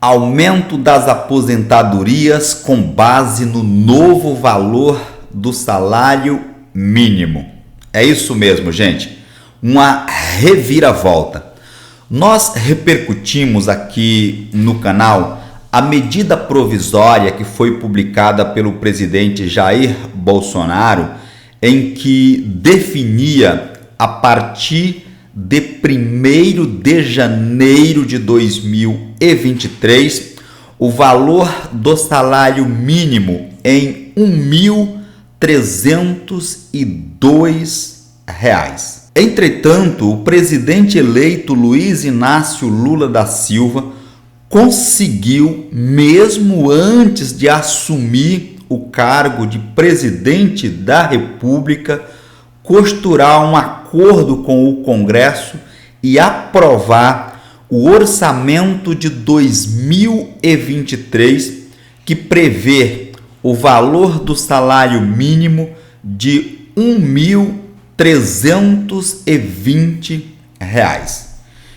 Aumento das aposentadorias com base no novo valor do salário mínimo. É isso mesmo, gente. Uma reviravolta. Nós repercutimos aqui no canal a medida provisória que foi publicada pelo presidente Jair Bolsonaro, em que definia a partir de 1º de janeiro de 2023 o valor do salário mínimo em R$ 1.302. Entretanto, o presidente eleito Luiz Inácio Lula da Silva conseguiu, mesmo antes de assumir o cargo de presidente da República, costurar um acordo com o Congresso e aprovar o orçamento de 2023, que prevê o valor do salário mínimo de R$ 1.320.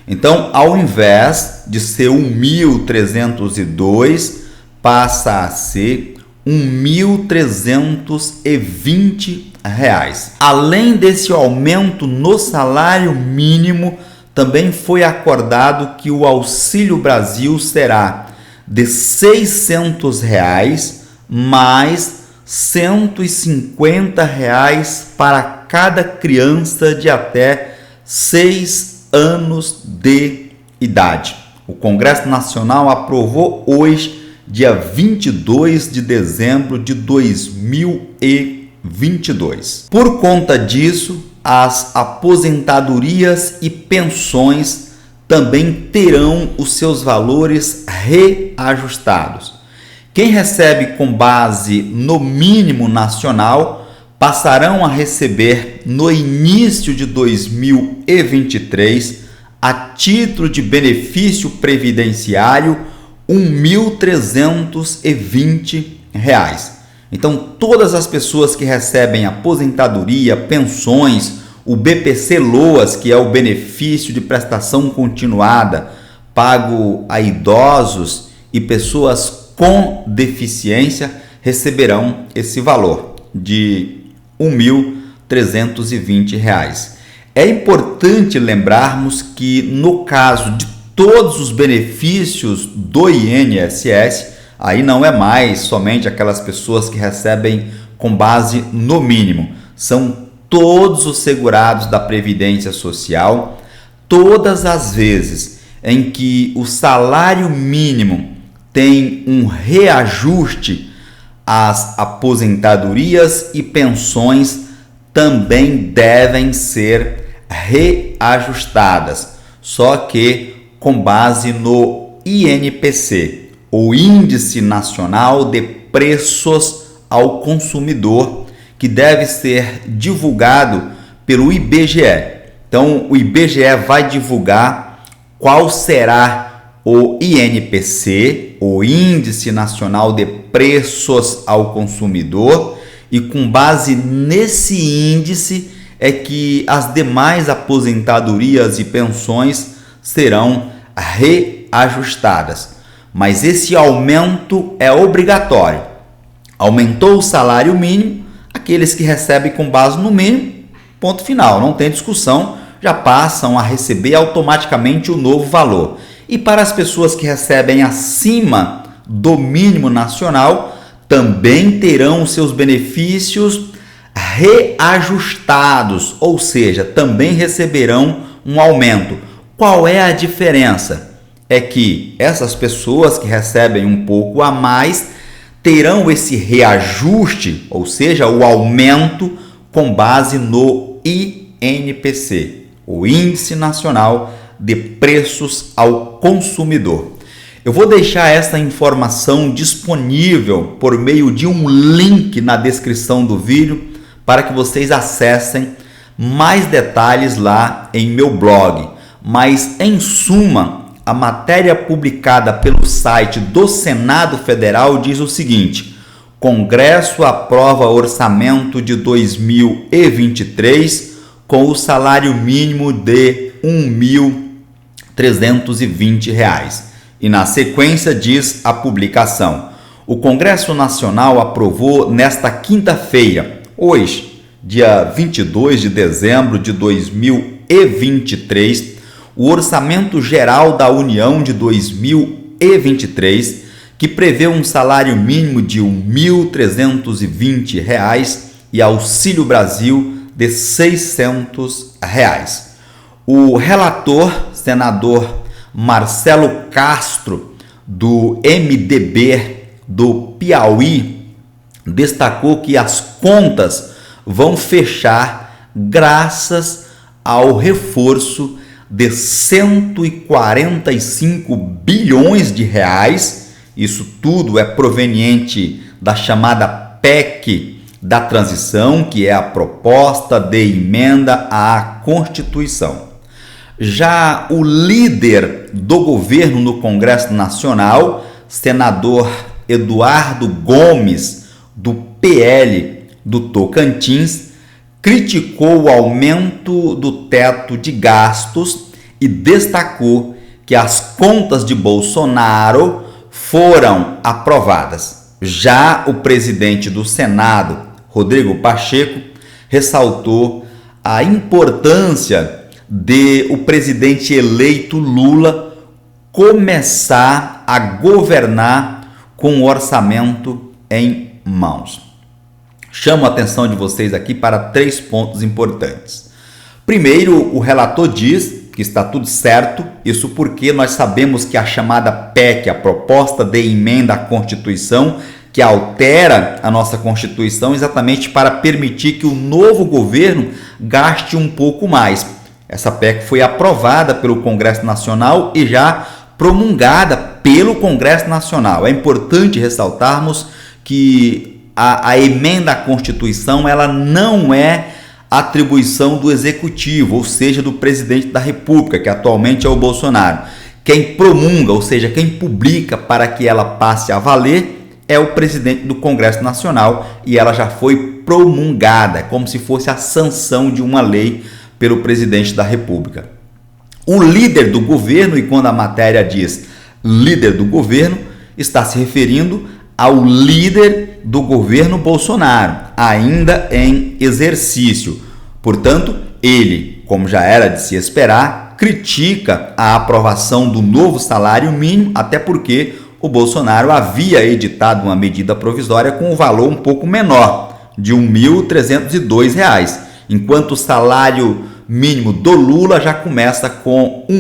Então, ao invés de ser 1.302, passa a ser R$ 1.320. Além desse aumento no salário mínimo, também foi acordado que o Auxílio Brasil será de R$ 600 mais R$ 150 para cada criança de até 6 anos de idade. O Congresso Nacional aprovou hoje, dia 22 de dezembro de 2022. Por conta disso, as aposentadorias e pensões também terão os seus valores reajustados. Quem recebe com base no mínimo nacional passarão a receber no início de 2023, a título de benefício previdenciário, R$ 1.320. Então, todas as pessoas que recebem aposentadoria, pensões, o BPC-Loas, que é o benefício de prestação continuada pago a idosos e pessoas com deficiência, receberão esse valor de R$ 1.320. É importante lembrarmos que, no caso de todos os benefícios do INSS, aí não é mais somente aquelas pessoas que recebem com base no mínimo, são todos os segurados da Previdência Social, todas as vezes em que o salário mínimo tem um reajuste, as aposentadorias e pensões também devem ser reajustadas, só que com base no INPC, o Índice Nacional de Preços ao Consumidor, que deve ser divulgado pelo IBGE. Então, o IBGE vai divulgar qual será o INPC, o Índice Nacional de Preços ao Consumidor, e com base nesse índice é que as demais aposentadorias e pensões serão reajustadas. Mas esse aumento é obrigatório. Aumentou o salário mínimo, aqueles que recebem com base no mínimo, ponto final, não tem discussão, já passam a receber automaticamente o novo valor. E para as pessoas que recebem acima do mínimo nacional, também terão os seus benefícios reajustados, ou seja, também receberão um aumento. Qual é a diferença? É que essas pessoas que recebem um pouco a mais terão esse reajuste, ou seja, o aumento com base no INPC, o Índice Nacional de Preços ao Consumidor. Eu vou deixar essa informação disponível por meio de um link na descrição do vídeo para que vocês acessem mais detalhes lá em meu blog. Mas, em suma, a matéria publicada pelo site do Senado Federal diz o seguinte: Congresso aprova orçamento de 2023 com o salário mínimo de R$ 1.320. E na sequência diz a publicação: o Congresso Nacional aprovou nesta quinta-feira, hoje, dia 22 de dezembro de 2023, o Orçamento Geral da União de 2023, que prevê um salário mínimo de R$ 1.320 e Auxílio Brasil de R$ 600. O relator, senador Marcelo Castro, do MDB do Piauí, destacou que as contas vão fechar graças ao reforço de 145 bilhões de reais. Isso tudo é proveniente da chamada PEC da transição, que é a proposta de emenda à Constituição. Já o líder do governo no Congresso Nacional, senador Eduardo Gomes, do PL do Tocantins, criticou o aumento do teto de gastos e destacou que as contas de Bolsonaro foram aprovadas. Já o presidente do Senado, Rodrigo Pacheco, ressaltou a importância de o presidente eleito Lula começar a governar com o orçamento em mãos. Chamo a atenção de vocês aqui para 3 pontos importantes. Primeiro, o relator diz que está tudo certo, isso porque nós sabemos que a chamada PEC, a proposta de emenda à Constituição, que altera a nossa Constituição exatamente para permitir que o novo governo gaste um pouco mais. Essa PEC foi aprovada pelo Congresso Nacional e já promulgada pelo Congresso Nacional. É importante ressaltarmos que a emenda à Constituição ela não é atribuição do Executivo, ou seja, do presidente da República, que atualmente é o Bolsonaro. Quem promulga, ou seja, quem publica para que ela passe a valer, é o presidente do Congresso Nacional e ela já foi promulgada, como se fosse a sanção de uma lei pelo presidente da República. O líder do governo, e quando a matéria diz líder do governo, está se referindo ao líder do governo Bolsonaro, ainda em exercício. Portanto, ele, como já era de se esperar, critica a aprovação do novo salário mínimo, até porque o Bolsonaro havia editado uma medida provisória com um valor um pouco menor, de R$ 1.302, enquanto o salário mínimo do Lula já começa com R$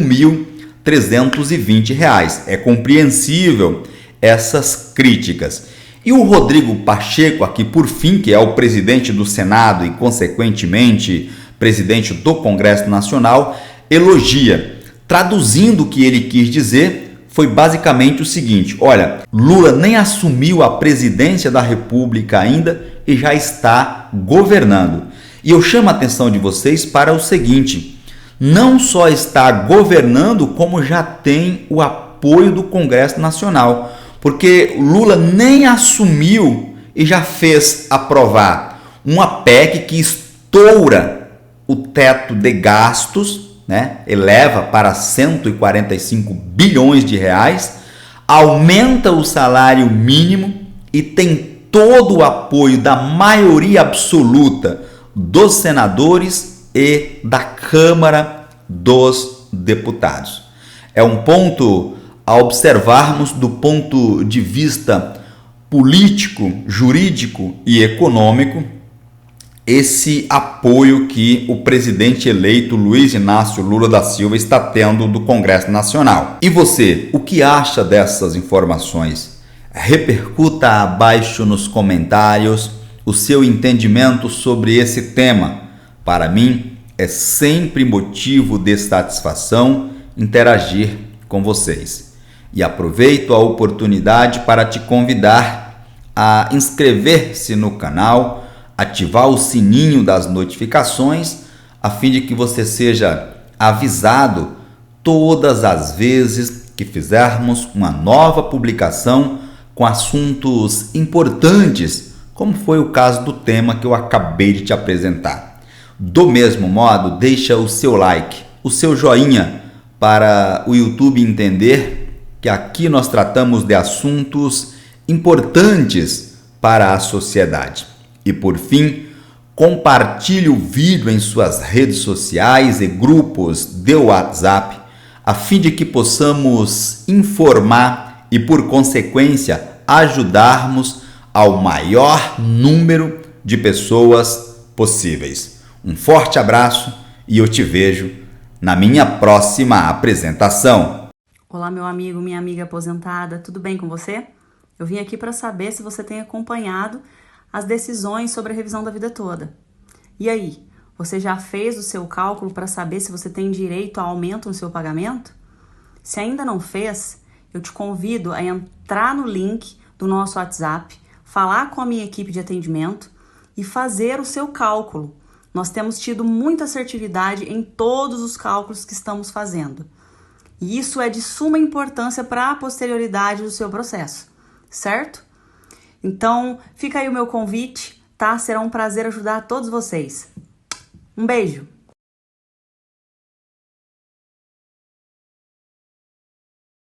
1.320. É compreensível essas críticas. E o Rodrigo Pacheco, aqui por fim, que é o presidente do Senado e, consequentemente, presidente do Congresso Nacional, elogia. Traduzindo o que ele quis dizer, foi basicamente o seguinte: olha, Lula nem assumiu a presidência da República ainda e já está governando. E eu chamo a atenção de vocês para o seguinte: não só está governando, como já tem o apoio do Congresso Nacional, porque Lula nem assumiu e já fez aprovar uma PEC que estoura o teto de gastos, eleva para 145 bilhões de reais, aumenta o salário mínimo e tem todo o apoio da maioria absoluta dos senadores e da Câmara dos Deputados. É um ponto a observarmos do ponto de vista político, jurídico e econômico, esse apoio que o presidente eleito Luiz Inácio Lula da Silva está tendo do Congresso Nacional. E você, o que acha dessas informações? Repercuta abaixo nos comentários o seu entendimento sobre esse tema. Para mim, é sempre motivo de satisfação interagir com vocês. E aproveito a oportunidade para te convidar a inscrever-se no canal, ativar o sininho das notificações, a fim de que você seja avisado todas as vezes que fizermos uma nova publicação com assuntos importantes, como foi o caso do tema que eu acabei de te apresentar. Do mesmo modo, deixa o seu like, o seu joinha, para o YouTube entender que aqui nós tratamos de assuntos importantes para a sociedade. E por fim, compartilhe o vídeo em suas redes sociais e grupos de WhatsApp, a fim de que possamos informar e, por consequência, ajudarmos ao maior número de pessoas possíveis. Um forte abraço e eu te vejo na minha próxima apresentação. Olá, meu amigo, minha amiga aposentada, tudo bem com você? Eu vim aqui para saber se você tem acompanhado as decisões sobre a revisão da vida toda. E aí, você já fez o seu cálculo para saber se você tem direito a aumento no seu pagamento? Se ainda não fez, eu te convido a entrar no link do nosso WhatsApp, falar com a minha equipe de atendimento e fazer o seu cálculo. Nós temos tido muita assertividade em todos os cálculos que estamos fazendo. E isso é de suma importância para a posterioridade do seu processo, certo? Então, fica aí o meu convite, tá? Será um prazer ajudar todos vocês. Um beijo!